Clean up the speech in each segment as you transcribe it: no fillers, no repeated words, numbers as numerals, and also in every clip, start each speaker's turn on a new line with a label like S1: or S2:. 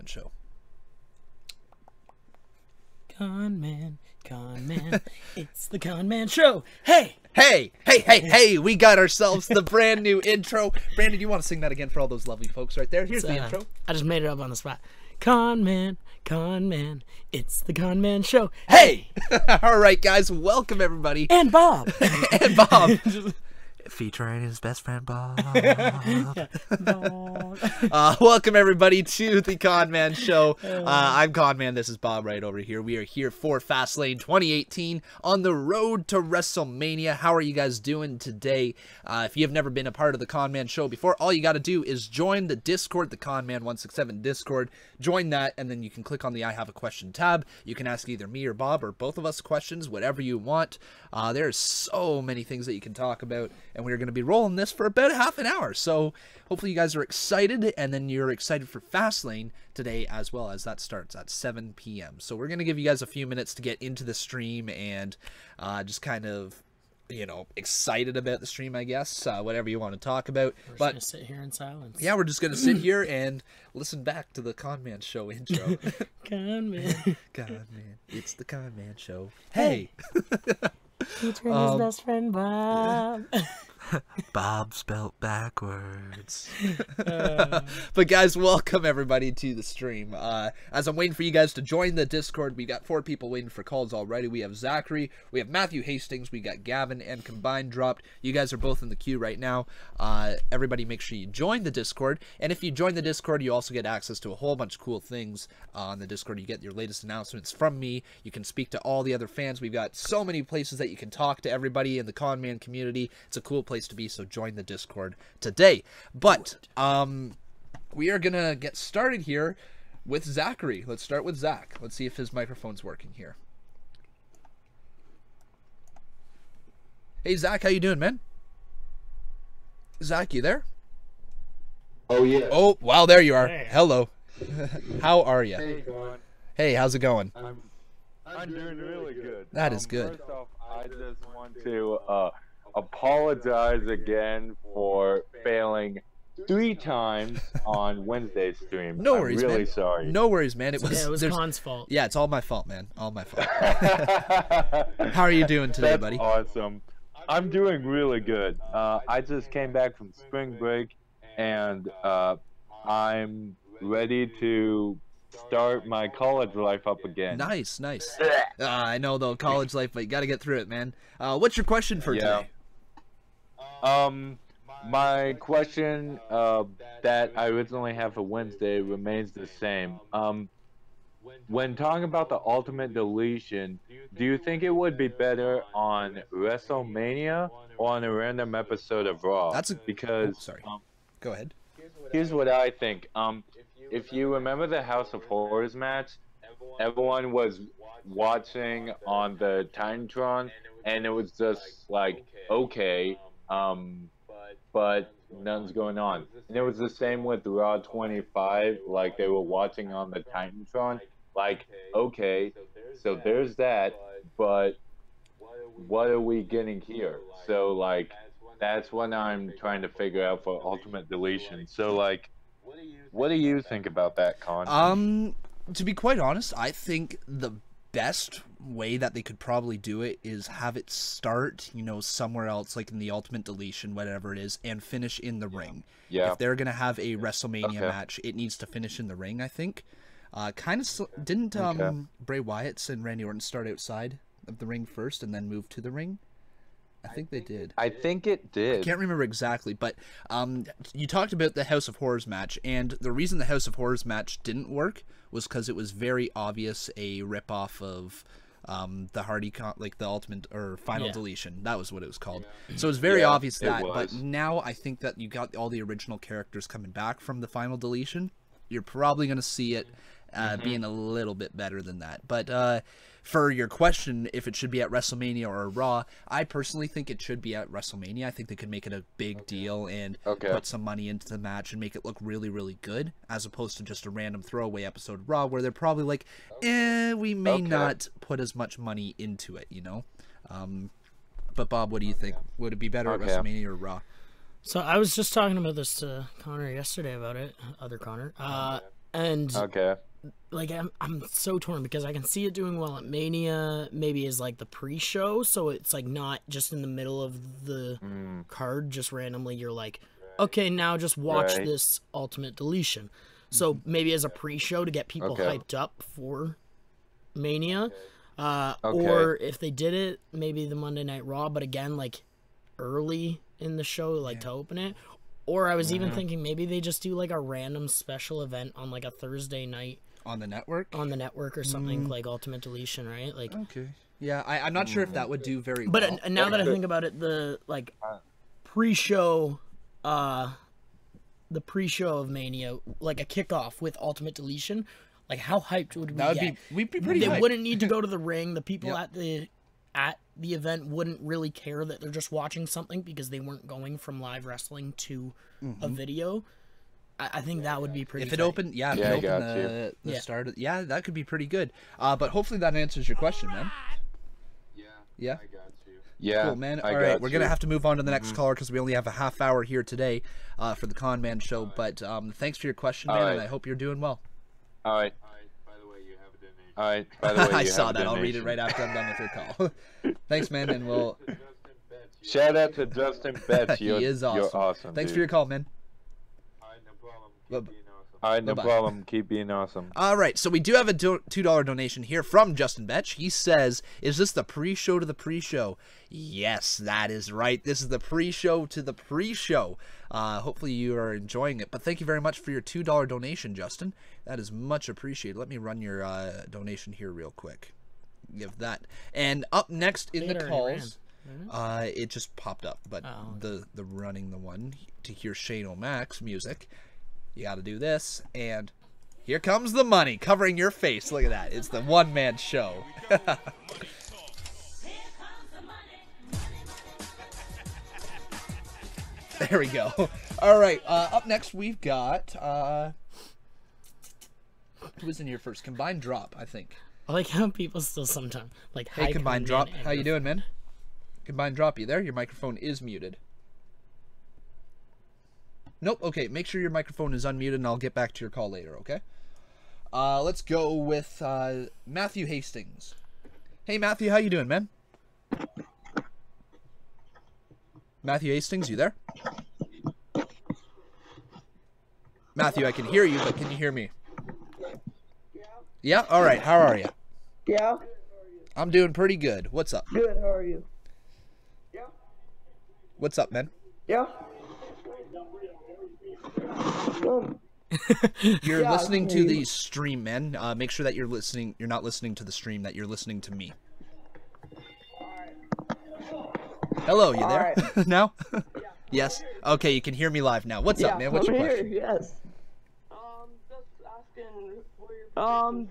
S1: Conman Show.
S2: Conman, it's the Conman Show. Hey!
S1: Hey, we got ourselves the brand new intro. Brandon, do you want to sing that again for all those lovely folks right there? Here's the intro.
S2: I just made it up on the spot. Conman, it's the Conman Show.
S1: Hey! All right, guys, welcome everybody.
S2: And Bob.
S1: And Bob. Featuring his best friend Bob. Welcome everybody to the Conman Show. I'm Conman. This is Bob right over here. We are here for Fastlane 2018 on the road to WrestleMania. How are you guys doing today? If you have never been a part of the Conman Show before, all you got to do is join the Discord, the Conman 167 Discord. Join that, and then you can click on the I Have a Question tab. You can ask either me or Bob or both of us questions, whatever you want. There's so many things that you can talk about, and we're going to be rolling this for about half an hour. So hopefully you guys are excited, and then you're excited for Fastlane today as well, as that starts at 7 p.m. So we're going to give you guys a few minutes to get into the stream and just kind of, you know, excited about the stream, I guess, whatever you want to talk about.
S2: We're just going to sit here in silence.
S1: Yeah, we're just going to sit here and listen back to the Conman Show intro.
S2: Conman,
S1: it's the Conman Show. Hey!
S2: Featuring his best friend Bob.
S1: Bob spelt backwards. But guys, welcome everybody to the stream. As I'm waiting for you guys to join the Discord, we got 4 people waiting for calls already. We have Zachary, we have Matthew Hastings, we got Gavin, and Combined dropped. You guys are both in the queue right now. Everybody make sure you join the Discord, and if you join the Discord, you also get access to a whole bunch of cool things on the Discord. You get your latest announcements from me. You can speak to all the other fans. We've got so many places that you can talk to everybody in the Conman community. It's a cool place to be, so join the Discord today. But we are gonna get started here with Zachary. Let's start with Zach. Let's see if his microphone's working here. Hey Zach, how you doing, man? Zach, you there?
S3: Oh yeah.
S1: Oh wow, there you are.
S2: Hey.
S1: Hello. How are you?
S3: Hey, Con.
S1: Hey, how's it going?
S3: I'm doing really good.
S1: That is good.
S3: First off, I just want to apologize again for failing 3 times on Wednesday's stream.
S1: No worries,
S3: I'm really
S1: man.
S3: sorry.
S1: No worries, man. It was
S2: Yeah, Con's fault.
S1: Yeah, it's all my fault, man. All my fault. How are you doing today,
S3: That's
S1: buddy?
S3: awesome. I'm doing really good. I just came back from spring break, and I'm ready to start my college life up again.
S1: Nice. I know though, college life, but you got to get through it, man. What's your question for today?
S3: My question that I originally had for Wednesday remains the same. When talking about the Ultimate Deletion, do you think it would be better on WrestleMania or on a random episode of Raw? Because
S1: sorry. Go ahead.
S3: Here's what I think. If you remember the House of Horrors match, everyone was watching on the Titantron, and it was just like, okay, but nothing's going on. And it was the same with Raw 25, like they were watching on the Titantron, like, okay, so there's that, but what are we getting here? So, like, that's what I'm trying to figure out for Ultimate Deletion. So, like, what do you think about that, Con?
S1: To be quite honest, I think the best way that they could probably do it is have it start, you know, somewhere else, like in the Ultimate Deletion, whatever it is, and finish in the ring.
S3: Yeah.
S1: If they're gonna have a WrestleMania match, it needs to finish in the ring, I think. Didn't Bray Wyatt and Randy Orton start outside of the ring first and then move to the ring? I think they did.
S3: I think it did.
S1: I can't remember exactly, but you talked about the House of Horrors match, and the reason the House of Horrors match didn't work was because it was very obvious a ripoff of the like the Ultimate or Final Deletion. That was what it was called. So it was very obvious that. But now I think that you got all the original characters coming back from the Final Deletion. You're probably going to see it being a little bit better than that. But for your question, if it should be at WrestleMania or Raw, I personally think it should be at WrestleMania. I think they could make it a big deal and put some money into the match and make it look really, really good, as opposed to just a random throwaway episode of Raw where they're probably like, we may not put as much money into it, you know? But Bob, what do you think? Would it be better at WrestleMania or Raw?
S2: So I was just talking about this to Connor yesterday about it, other Connor. And
S3: Okay.
S2: like I'm so torn because I can see it doing well at Mania, maybe as like the pre-show, so it's like not just in the middle of the card, just randomly you're like, okay, now just watch
S3: Right.
S2: this Ultimate Deletion. So maybe as a pre-show to get people
S3: Okay.
S2: hyped up for Mania,
S3: Okay.
S2: or if they did it, maybe the Monday Night Raw, but again, like early in the show, like to open it. Or I was even thinking maybe they just do like a random special event on like a Thursday night
S1: On the network?
S2: on the network or something, like Ultimate Deletion, right? Like,
S1: Okay. Yeah, I'm not sure if that would do very
S2: but
S1: well.
S2: now that I think about it, the like pre-show, the pre-show of Mania, like a kickoff with Ultimate Deletion, like how hyped would we
S1: That would
S2: get?
S1: we'd be pretty
S2: They
S1: hyped.
S2: wouldn't need to go to the ring. The people
S1: Yep.
S2: at the event wouldn't really care that they're just watching something because they weren't going from live wrestling to a video. I think that would be pretty.
S1: If it
S2: tight.
S1: opened, if
S3: Yeah,
S1: it
S3: I
S1: opened
S3: got
S1: the
S2: Yeah.
S1: start, that could be pretty good. But hopefully that answers your question, man. Yeah.
S3: Yeah.
S1: Cool, man.
S3: I
S1: All right,
S3: got
S1: we're gonna
S3: you.
S1: have to move on to the next caller because we only have a half hour here today for the Conman Show. But thanks for your question, man,
S3: All
S1: and
S3: right.
S1: I hope you're doing well.
S3: All right. All right. By the way,
S1: I
S3: you
S1: saw
S3: have a
S1: that. I'll read it
S3: donation.
S1: right after I'm done with your call. Thanks, man, and we'll.
S3: Shout out to Justin Betts.
S1: He
S3: You're,
S1: is awesome.
S3: You're awesome.
S1: Thanks
S3: dude.
S1: for your call, man.
S3: All right, no
S1: Bye-bye.
S3: problem. Keep being awesome.
S1: All right, so we do have a $2 donation here from Justin Betch. He says, is this the pre-show to the pre-show? Yes, that is right. This is the pre-show to the pre-show. Hopefully you are enjoying it. But thank you very much for your $2 donation, Justin. That is much appreciated. Let me run your donation here real quick. Give that. And up next in the
S2: It already
S1: calls, it just popped up. But the running the one to hear Shane O'Mac's music, you got to do this, and here comes the money covering your face. Look at that. It's the one-man show. There we go. All right, up next we've got... who was in here first? Combined Drop, I think.
S2: I like how people still sometimes like.
S1: Hey,
S2: hi,
S1: Combined
S2: Conman,
S1: Drop.
S2: and
S1: How you
S2: your-
S1: doing, man? Combined Drop, you there? Your microphone is muted. Nope. Okay, make sure your microphone is unmuted, and I'll get back to your call later, okay? Let's go with Matthew Hastings. Hey, Matthew, how you doing, man? Matthew Hastings, you there? Matthew, I can hear you, but can you hear me? Yeah? All right, how are you?
S4: Yeah,
S1: I'm doing pretty good. What's up?
S4: good. How are you?
S1: What's up, man?
S4: Yeah.
S1: You're
S4: Yeah, I
S1: listening
S4: can
S1: to
S4: hear
S1: the
S4: you.
S1: stream, man. Make sure that you're not listening to the stream, that you're listening to me. Hello, you there? Now? Yes? Okay, you can hear me live now. What's up, man? What's
S4: I'm
S1: your
S4: here.
S1: question?
S4: Yes.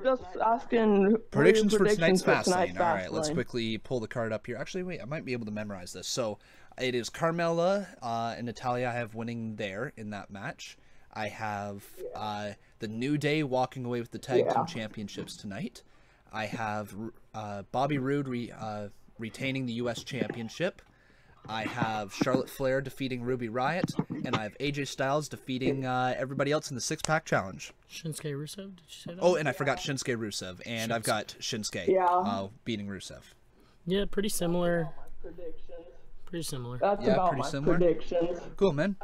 S4: Just asking.
S1: Predictions
S4: what
S1: for
S4: are your
S1: tonight's
S4: predictions
S1: Fastlane.
S4: for
S1: All right, let's
S4: Fastlane?
S1: quickly pull the card up here. Actually, wait, I might be able to memorize this. So, it is Carmella and Natalia I have winning there in that match. I have the New Day walking away with the Tag Team Championships tonight. I have Bobby Roode retaining the U.S. Championship. I have Charlotte Flair defeating Ruby Riott, and I have AJ Styles defeating everybody else in the Six-Pack Challenge.
S2: Shinsuke Rusev, did you say that?
S1: Oh, and I forgot Shinsuke Rusev, and I've got Shinsuke beating Rusev.
S2: Yeah, pretty similar. Pretty similar.
S4: That's
S1: Yeah,
S4: about
S1: pretty
S4: my
S1: similar.
S4: predictions.
S1: Cool, man.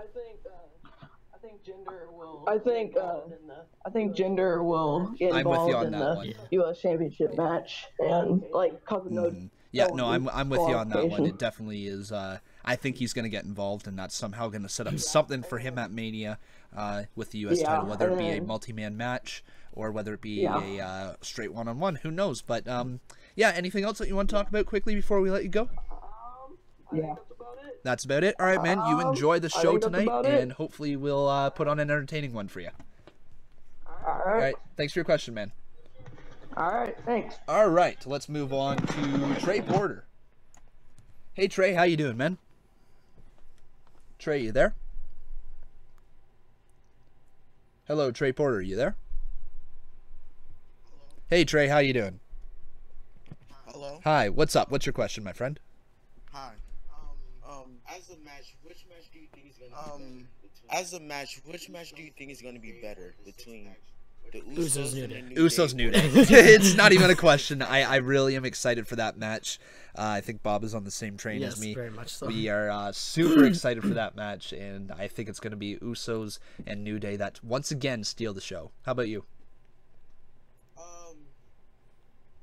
S4: I think Jinder will get
S1: I'm with you
S4: involved
S1: on
S4: in
S1: that
S4: the
S1: one.
S4: U.S. Championship match, and like cause of no.
S1: Yeah, no, I'm with you on that one.
S4: qualification.
S1: It definitely is. I think he's going to get involved, and that's somehow going to set up something for him at Mania with the U.S. title, whether it be a multi-man match or whether it be a straight one-on-one. Who knows? But yeah, anything else that you want to talk about quickly before we let you go?
S4: Yeah.
S1: That's about it. All right, man. You enjoy the
S4: I
S1: show
S4: think that's
S1: tonight,
S4: about it.
S1: and hopefully we'll put on an entertaining one for you.
S4: All
S1: All
S4: right.
S1: right. Thanks for your question, man.
S4: All right. Thanks.
S1: All right, let's move on to Trey Porter. Hey, Trey, how you doing, man? Trey, you there? Hello, Trey Porter, you there? Hey, Trey, how you doing?
S5: Hello.
S1: Hi, what's up? What's your question, my friend?
S5: Hi. As a match, which match do you think is gonna be better? As a match, which match do you think is gonna be better between The
S2: Usos New Day.
S5: and the
S1: Usos New Day. It's not even a question. I really am excited for that match. I think Bob is on the same train
S2: Yes,
S1: as me.
S2: very much so.
S1: We are super excited for that match, and I think it's going to be Usos and New Day that once again steal the show. How about you?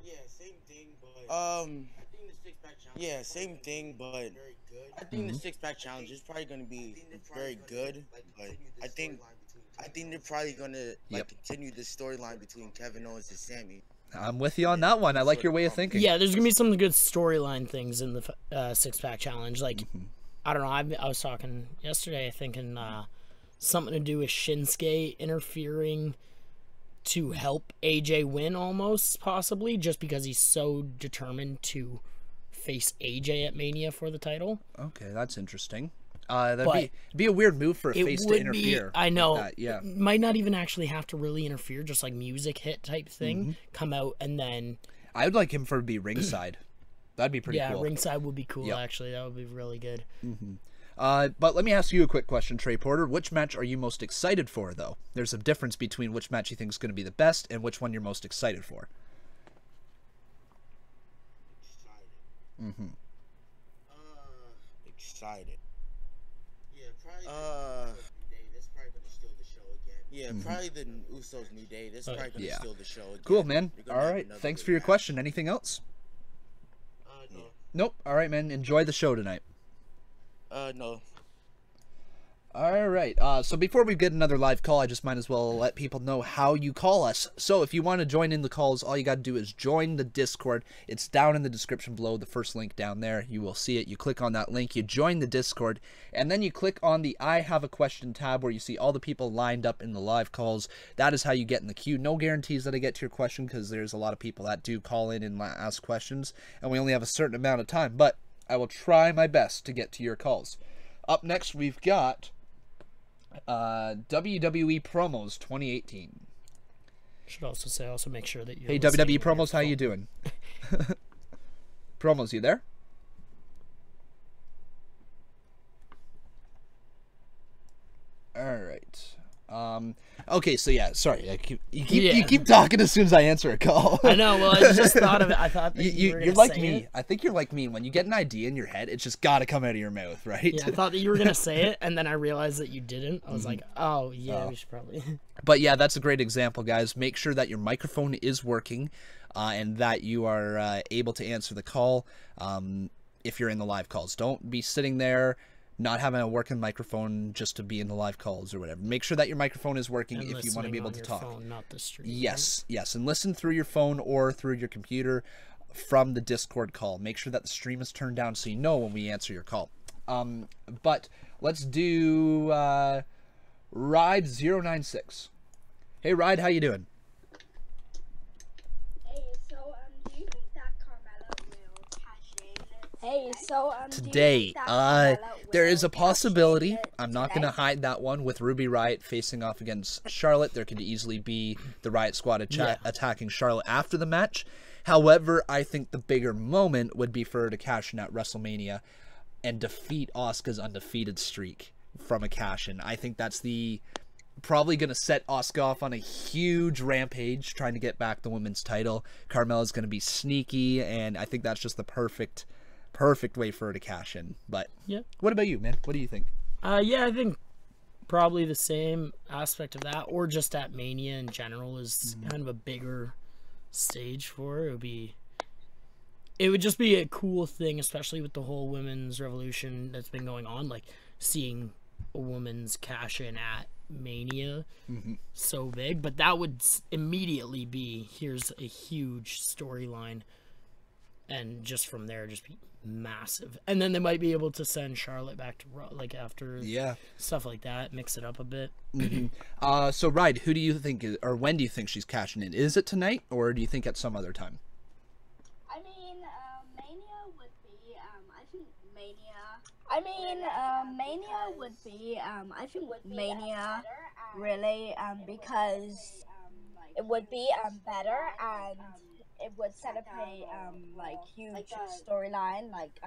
S5: Yeah, same thing, but I think the six-pack challenge. Yeah, same thing, but very good. I think the six-pack challenge is probably going to be very good, but I think they're probably going to continue the storyline between Kevin Owens and Sammy.
S1: I'm with you on that one. I like your way of thinking.
S2: Yeah, there's gonna be some good storyline things in the six-pack challenge. Like, I don't know. I was talking yesterday, I think, in something to do with Shinsuke interfering to help AJ win, almost possibly, just because he's so determined to face AJ at Mania for the title.
S1: Okay, that's interesting. That'd be a weird move for a face to interfere.
S2: I know.
S1: Like that, yeah.
S2: Might not even actually have to really interfere, just like music hit type thing. Come out and then.
S1: I would like him to be ringside. That'd be pretty cool.
S2: Yeah, ringside would be cool, actually. That would be really good.
S1: But let me ask you a quick question, Trey Porter. Which match are you most excited for, though? There's a difference between which match you think is going to be the best and which one you're most excited for.
S5: Excited. That's probably gonna steal the show again. Yeah, probably the Usos New Day. That's probably gonna steal the show again.
S1: Cool, man. All right. Thanks for your question. Anything else?
S5: No.
S1: Nope. All right, man. Enjoy the show tonight.
S5: No.
S1: All right. So before we get another live call, I just might as well let people know how you call us. So if you want to join in the calls, all you got to do is join the Discord. It's down in the description below, the first link down there. You will see it. You click on that link, you join the Discord, and then you click on the I Have a Question tab where you see all the people lined up in the live calls. That is how you get in the queue. No guarantees that I get to your question because there's a lot of people that do call in and ask questions, and we only have a certain amount of time, but I will try my best to get to your calls. Up next, we've got WWE Promos 2018.
S2: Should also say, make sure that you.
S1: Hey, WWE Promos, how you doing? Promos, you there? All right. Okay, so yeah, sorry. You keep talking as soon as I answer a call.
S2: I know. Well, I just thought of it. I thought that
S1: you're like me. I think you're like me. When you get an idea in your head, it's just got to come out of your mouth, right?
S2: Yeah, I thought that you were gonna say it, and then I realized that you didn't. I was like, oh yeah, we should probably.
S1: But yeah, that's a great example, guys. Make sure that your microphone is working, and that you are able to answer the call. If you're in the live calls, don't be sitting there not having a working microphone just to be in the live calls or whatever. Make sure that your microphone is working if you want to be able to talk.
S2: Phone, not the stream,
S1: yes, and listen through your phone or through your computer from the Discord call. Make sure that the stream is turned down so you know when we answer your call. But let's do Ride096. Hey, Ride, how you doing? Today, there is a possibility. I'm not going to hide that one with Ruby Riott facing off against Charlotte. There could easily be the Riott Squad attacking Charlotte after the match. However, I think the bigger moment would be for her to cash in at WrestleMania and defeat Asuka's undefeated streak from a cash-in. I think that's probably going to set Asuka off on a huge rampage trying to get back the women's title. Carmella's going to be sneaky, and I think that's just the perfect way for her to cash in. But
S2: yeah,
S1: what about you, man? What do you think?
S2: Yeah, I think probably the same aspect of that, or just at Mania in general is kind of a bigger stage for her. It would just be a cool thing, especially with the whole women's revolution that's been going on, like seeing a woman's cash in at Mania so big. But that would immediately be, here's a huge storyline, and just from there just be massive. And then they might be able to send Charlotte back to Raw, like after stuff like that, mix it up a bit.
S1: So Ride, who do you think or when do you think she's cashing in? Is it tonight, or do you think at some other time?
S6: I mean, Mania would be I think Mania really because it would be better, and it would set up a like huge storyline, like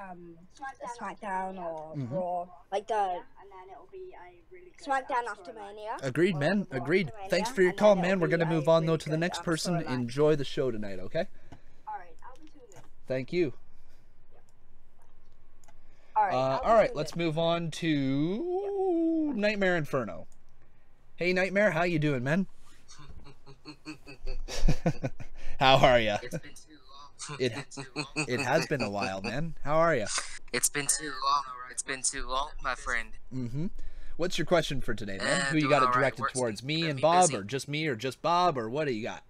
S6: SmackDown or Raw, like the and then it'll be a really good SmackDown after Mania.
S1: Agreed, man. Agreed. Thanks for your call, man. We're gonna move on though to the next person. Enjoy the show tonight, okay?
S6: All right, I'll be tuning in.
S1: Thank you.
S6: All
S1: right, let's move on to Nightmare Inferno. Hey, Nightmare, how you doing, man? How are you?
S7: It's been too long.
S1: It has been a while, man. How are you?
S7: It's been too long. It's been too long, my friend.
S1: Mm-hmm. What's your question for today, man? Who you got it directed towards? Me and Bob, or just me, or just Bob, or what do you got?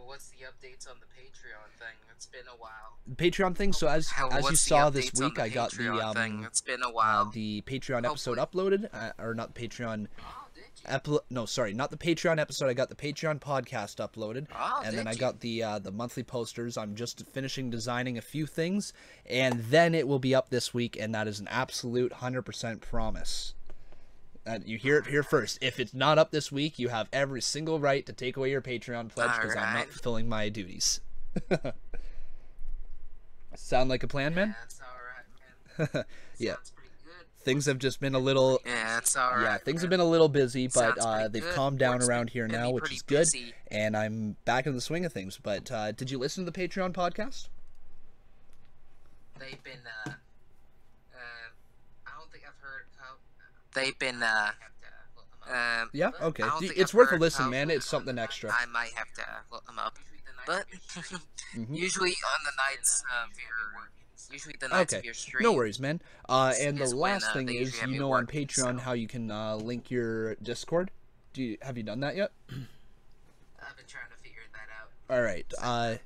S7: What's the updates on the Patreon thing? It's been a while.
S1: Patreon thing. So as you saw this week, I got
S7: thing? It's been a while.
S1: The Patreon episode uploaded, or not Patreon. No, sorry, not the Patreon episode. I got the Patreon podcast uploaded, and then I got the monthly posters. I'm just finishing designing a few things, and then it will be up this week, and that is an absolute 100% promise. You hear it here first. If it's not up this week, you have every single right to take away your Patreon pledge because I'm not fulfilling my duties. Sound like a plan, man?
S7: Yeah, that's alright, man.
S1: Yeah.
S7: Sounds pretty good.
S1: Things have just been a little...
S7: Yeah, that's alright.
S1: Yeah, things have been a little busy, but they've
S7: good.
S1: calmed down
S7: Work's
S1: around here
S7: gonna
S1: now,
S7: be
S1: which
S7: pretty
S1: is good.
S7: busy.
S1: And I'm back in the swing of things. But did you listen to the Patreon podcast?
S7: They've been, I don't think I've heard how... They've been,
S1: Yeah? Okay.
S7: I don't think
S1: It's
S7: I've
S1: worth a
S7: heard
S1: listen,
S7: how-
S1: man. It's something extra.
S7: I might have to look them up. But usually on the nights of your stream.
S1: No worries, man. And the
S7: is when,
S1: last thing
S7: they
S1: is,
S7: usually have
S1: you
S7: me
S1: know, on
S7: working,
S1: Patreon
S7: so.
S1: how you can link your Discord. Have you done that yet?
S7: I've been trying to figure that out.
S1: All right.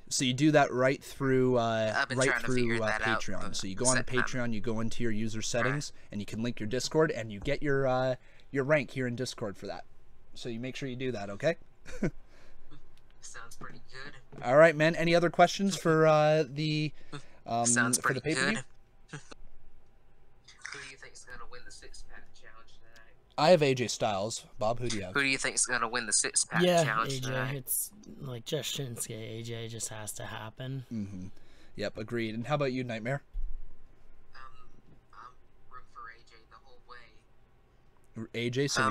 S1: So you do that right through Patreon.
S7: out,
S1: So you go on to Patreon, you go into your user settings, and you can link your Discord, and you get your rank here in Discord for that. So you make sure you do that, okay?
S7: Sounds pretty good.
S1: All right, man. Any other questions for the
S7: Sounds
S1: for
S7: pretty
S1: the pay-per-view?
S7: good. Who do you think's gonna win the six-pack challenge tonight?
S1: I have AJ Styles. Bob, who do you have?
S7: Who do you think's gonna win the six-pack
S2: Yeah,
S7: challenge
S2: AJ.
S7: tonight?
S2: It's like just Shinsuke. AJ just has to happen.
S1: Mm-hmm. Yep, agreed. And how about you, Nightmare?
S7: I'm rooting for AJ the whole way.
S1: AJ, so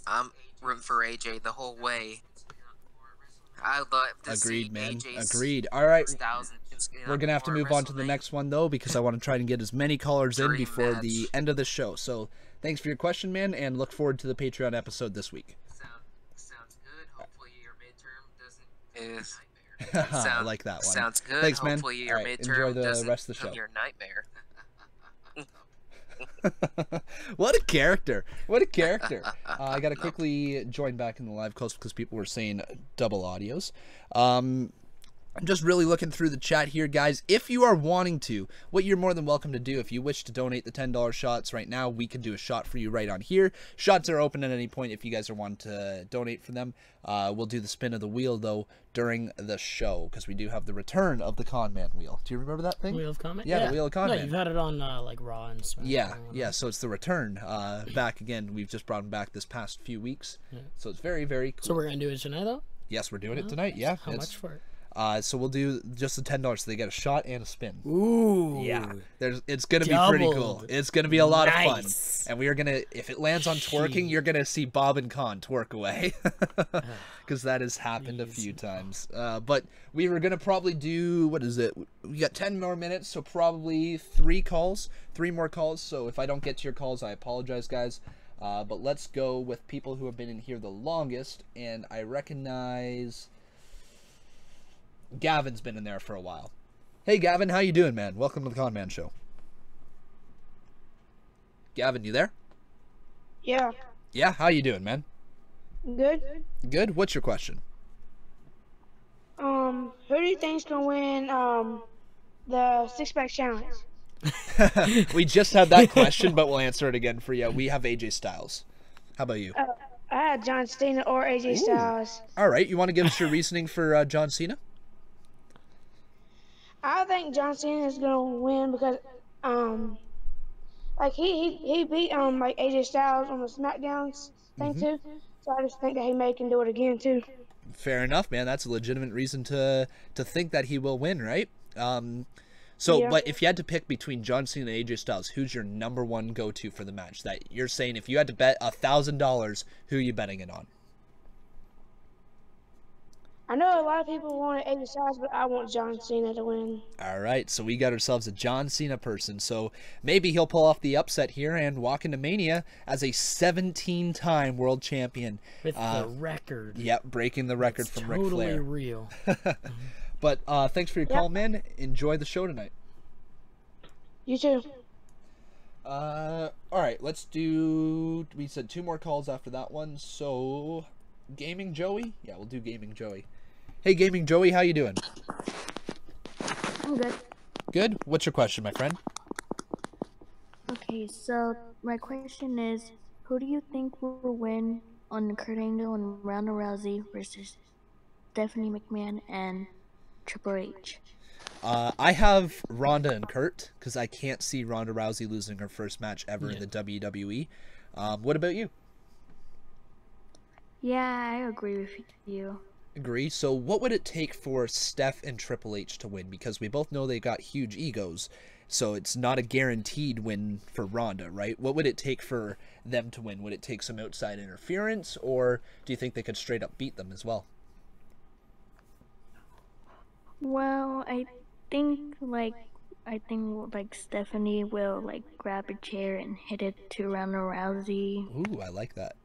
S7: I'm rooting for AJ the whole way. I love to see
S1: agreed, man.
S7: AJ's
S1: Agreed. All right.
S7: Styles and Shinsuke
S1: We're gonna have to move on to the next one though, because I want to try and get as many callers in
S7: Dream
S1: before
S7: match.
S1: the end of the show. So thanks for your question, man, and look forward to the Patreon episode this week.
S7: Sounds good. Hopefully your midterm doesn't.
S1: I like that one.
S7: Sounds good.
S1: Thanks, man.
S7: Hopefully your
S1: All right,
S7: midterm
S1: enjoy the
S7: doesn't
S1: rest of the
S7: become
S1: show.
S7: your nightmare.
S1: What a character! What a character! I gotta quickly join back in the live close because people were saying double audios. I'm just really looking through the chat here, guys. If you are wanting to, what you're more than welcome to do, if you wish to donate the $10 shots right now, we can do a shot for you right on here. Shots are open at any point if you guys are wanting to donate for them. We'll do the spin of the wheel, though, during the show, because we do have the return of the Conman wheel. Do you remember that thing?
S2: Wheel of Conman?
S1: Yeah, the Wheel of Conman.
S2: No, you've had it on like Raw and Smackdown.
S1: Yeah, so it's the return back again. We've just brought him back this past few weeks. Yeah. So it's very, very cool.
S2: So we're going to do it tonight, though?
S1: Yes, we're doing it tonight, yeah.
S2: How much for it?
S1: So we'll do just the $10, so they get a shot and a spin.
S2: Ooh.
S1: Yeah. It's gonna be pretty cool. It's gonna be a lot of fun. And we are gonna, if it lands on twerking, you're gonna see Bob and Con twerk away. Because that has happened a few times. But we were gonna probably do, what is it? We got 10 more minutes, so probably 3 more calls. So if I don't get to your calls, I apologize, guys. But let's go with people who have been in here the longest, and I recognize Gavin's been in there for a while. Hey Gavin, how you doing, man? Welcome to the Conman Show. Gavin, you there?
S8: Yeah.
S1: Yeah, how you doing, man?
S8: Good.
S1: Good. What's your question?
S8: Who do you think's gonna win the six-pack challenge?
S1: We just had that question, but we'll answer it again for you. We have AJ Styles. How about you?
S8: I had John Cena or AJ Styles.
S1: All right, you want to give us your reasoning for John Cena?
S8: I think John Cena is gonna win because like he beat like AJ Styles on the SmackDowns thing too. So I just think that he may can do it again too.
S1: Fair enough, man. That's a legitimate reason to think that he will win, right? So,
S8: Yeah.
S1: but if you had to pick between John Cena and AJ Styles, who's your number one go-to for the match? That you're saying if you had to bet $1,000, who are you betting it on?
S8: I know a lot of people want AJ Styles, but I want John Cena to win.
S1: All right, so we got ourselves a John Cena person. So maybe he'll pull off the upset here and walk into Mania as a 17-time world champion.
S2: With the record.
S1: Yep, breaking the record from Ric
S2: Totally
S1: Flair.
S2: real.
S1: But thanks for your call, man. Enjoy the show tonight.
S8: You too.
S1: All right, let's do. We said 2 more calls after that one. So, Gaming Joey. Yeah, we'll do Gaming Joey. Hey, Gaming Joey, how you doing?
S9: I'm good.
S1: Good. What's your question, my friend?
S9: Okay, so my question is, who do you think will win on Kurt Angle and Ronda Rousey versus Stephanie McMahon and Triple H?
S1: I have Ronda and Kurt because I can't see Ronda Rousey losing her first match ever in the WWE. What about you?
S9: Yeah, I agree with you.
S1: Agree. So what would it take for Steph and Triple H to win? Because we both know they got huge egos, so it's not a guaranteed win for Ronda, right? What would it take for them to win? Would it take some outside interference, or do you think they could straight up beat them as well?
S9: Well, I think Stephanie will grab a chair and hit it to Ronda Rousey.
S1: Ooh, I like that.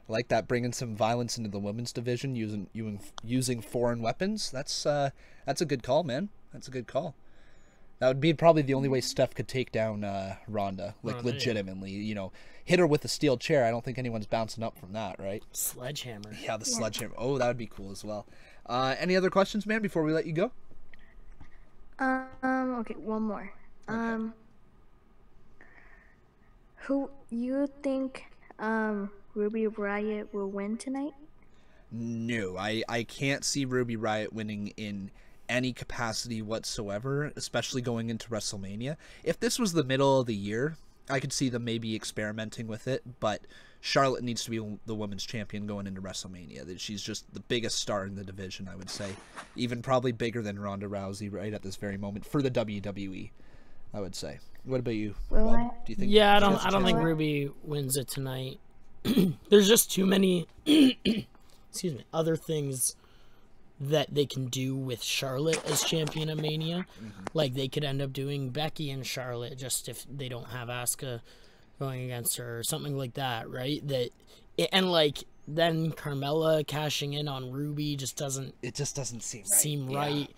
S1: I like that, bringing some violence into the women's division, using foreign weapons. That's a good call, man. That's a good call. That would be probably the only way Steph could take down Ronda, legitimately. You know, hit her with a steel chair. I don't think anyone's bouncing up from that, right?
S2: Sledgehammer.
S1: Yeah, the sledgehammer. Oh, that would be cool as well. Any other questions, man, before we let you go?
S9: Okay, one more.
S1: Okay.
S9: Who you think Ruby Riott will win tonight?
S1: No, I can't see Ruby Riott winning in any capacity whatsoever, especially going into WrestleMania. If this was the middle of the year, I could see them maybe experimenting with it, but Charlotte needs to be the women's champion going into WrestleMania. That she's just the biggest star in the division, I would say. Even probably bigger than Ronda Rousey right at this very moment for the WWE, I would say. What about you, Bob? Do you think?
S2: Yeah, I don't think Ruby wins it tonight. There's just too many excuse me, other things that they can do with Charlotte as champion of Mania. Like they could end up doing Becky and Charlotte just if they don't have Asuka going against her or something like that, right? And then Carmella cashing in on Ruby just doesn't seem right.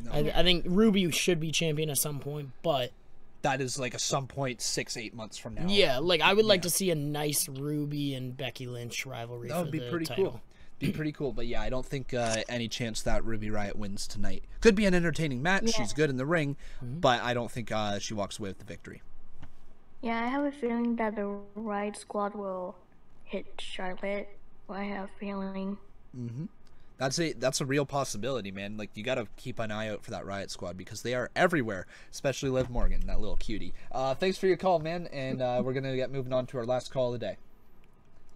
S1: No.
S2: I think Ruby should be champion at some point, but
S1: that is at some point 6-8 months from now.
S2: Yeah, I would like to see a nice Ruby and Becky Lynch rivalry.
S1: That would be pretty
S2: title.
S1: cool. Be pretty cool, but yeah, I don't think any chance that Ruby Riott wins tonight. Could be an entertaining match. Yeah. She's good in the ring, but I don't think she walks away with the victory.
S9: Yeah, I have a feeling that the Riott Squad will hit Charlotte. I have a feeling.
S1: That's a real possibility, man. You got to keep an eye out for that Riott Squad because they are everywhere, especially Liv Morgan, that little cutie. Thanks for your call, man, and we're going to get moving on to our last call of the day.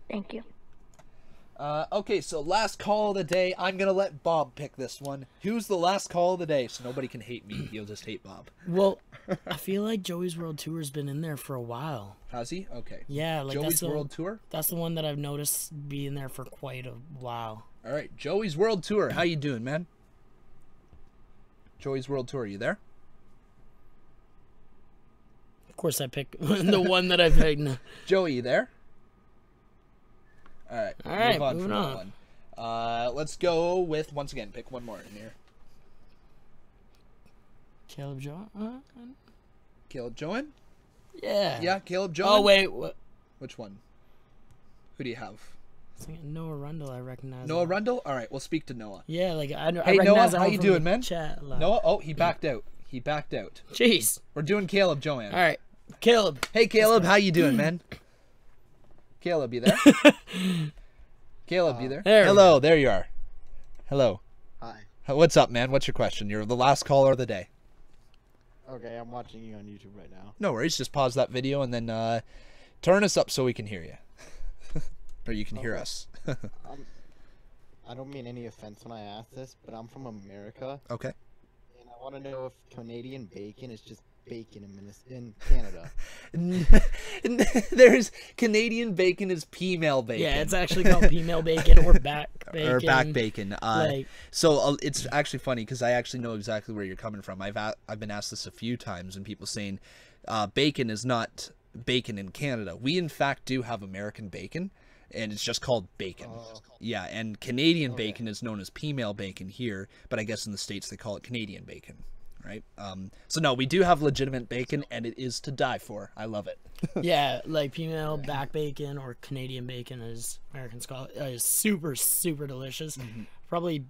S9: Thank you.
S1: Okay, so last call of the day. I'm going to let Bob pick this one. Who's the last call of the day so nobody can hate me? You'll just hate Bob.
S2: Well, I feel like Joey's World Tour has been in there for a while.
S1: Has he? Okay.
S2: Yeah.
S1: Joey's World Tour?
S2: That's the one that I've noticed being there for quite a while.
S1: All right, Joey's World Tour. How you doing, man? Joey's World Tour, you there?
S2: Of course I pick the one that I picked.
S1: Joey, you there? All right, move on
S2: moving
S1: from
S2: on.
S1: That one. Let's go with, once again, pick one more in here.
S2: Caleb Joan?
S1: Caleb Joan?
S2: Yeah.
S1: Yeah, Caleb Joan?
S2: Oh, wait. What?
S1: Which one? Who do you have?
S2: Noah Rundle, I recognize.
S1: Noah Rundle? All right, we'll speak to Noah.
S2: Yeah, I
S1: hey,
S2: recognize
S1: Noah, how you doing, man?
S2: Chat.
S1: Noah? Oh, he backed out.
S2: Jeez.
S1: We're doing Caleb Joanne.
S2: All right, Caleb.
S1: Hey, Caleb, how you doing, man? Caleb, you there? Caleb, you there? Hello, there you are. Hello.
S10: Hi.
S1: What's up, man? What's your question? You're the last caller of the day.
S10: Okay, I'm watching you on YouTube right now.
S1: No worries. Just pause that video and then turn us up so we can hear you. Or you can hear us.
S10: I don't mean any offense when I ask this, but I'm from America.
S1: Okay.
S10: And I want to know if Canadian bacon is just bacon in Canada.
S1: There's Canadian bacon is female bacon.
S2: Yeah, it's actually called female bacon or back bacon.
S1: Or back bacon.
S2: Like,
S1: so it's actually funny because I actually know exactly where you're coming from. I've been asked this a few times, and people saying bacon is not bacon in Canada. We in fact do have American bacon, and it's just called bacon. Yeah, and Canadian bacon is known as female bacon here, but I guess in the States they call it Canadian bacon. Right. So no, we do have legitimate bacon, and it is to die for. I love it.
S2: Yeah, like female back bacon or Canadian bacon, as Americans call it, is super, super delicious. Probably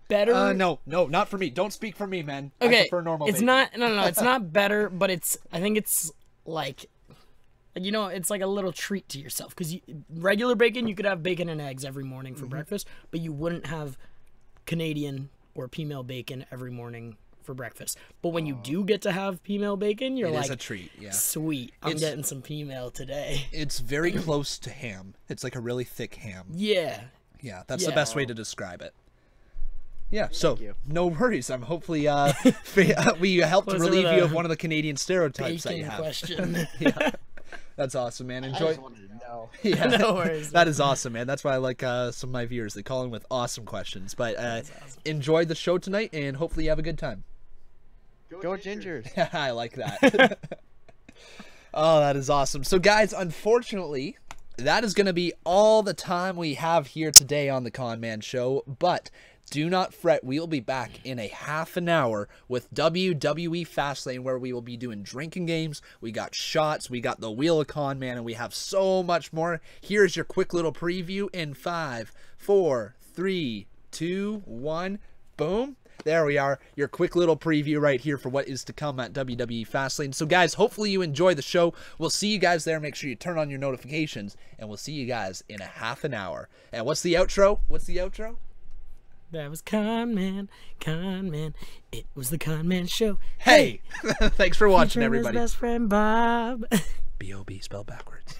S2: better.
S1: No, not for me. Don't speak for me, man.
S2: Okay,
S1: I prefer normal
S2: it's
S1: bacon.
S2: not. No, it's not better, but I think it's like, it's like a little treat to yourself, because regular bacon, you could have bacon and eggs every morning for breakfast, but you wouldn't have Canadian or female bacon every morning for breakfast. But when you do get to have female bacon, you're like,
S1: it's a treat. Yeah,
S2: sweet, I'm getting some female today.
S1: It's very close to ham. It's like a really thick ham.
S2: Yeah,
S1: that's the best way to describe it. Yeah, so no worries. I'm hopefully we helped relieve you of one of the Canadian stereotypes that you have.
S2: Question.
S1: Yeah, that's awesome, man. Enjoy.
S10: I just wanted to know.
S1: Yeah,
S2: no worries.
S1: That is awesome, man. That's why I like some of my viewers. They call in with awesome questions. But
S2: awesome.
S1: Enjoy the show tonight, and hopefully you have a good time.
S10: Go Gingers.
S1: I like that. Oh, that is awesome. So, guys, unfortunately, that is going to be all the time we have here today on the Conman Show. But do not fret. We will be back in a half an hour with WWE Fastlane, where we will be doing drinking games. We got shots. We got the Wheel of Conman, and we have so much more. Here's your quick little preview in 5, 4, 3, 2, 1. Boom. There we are, your quick little preview right here for what is to come at WWE Fastlane. So, guys, hopefully you enjoy the show. We'll see you guys there. Make sure you turn on your notifications, and we'll see you guys in a half an hour. And what's the outro?
S2: That was Conman. It was the Conman Show.
S1: Hey! Thanks for watching,
S2: Featuring his
S1: everybody.
S2: best friend, Bob.
S1: B-O-B spelled backwards.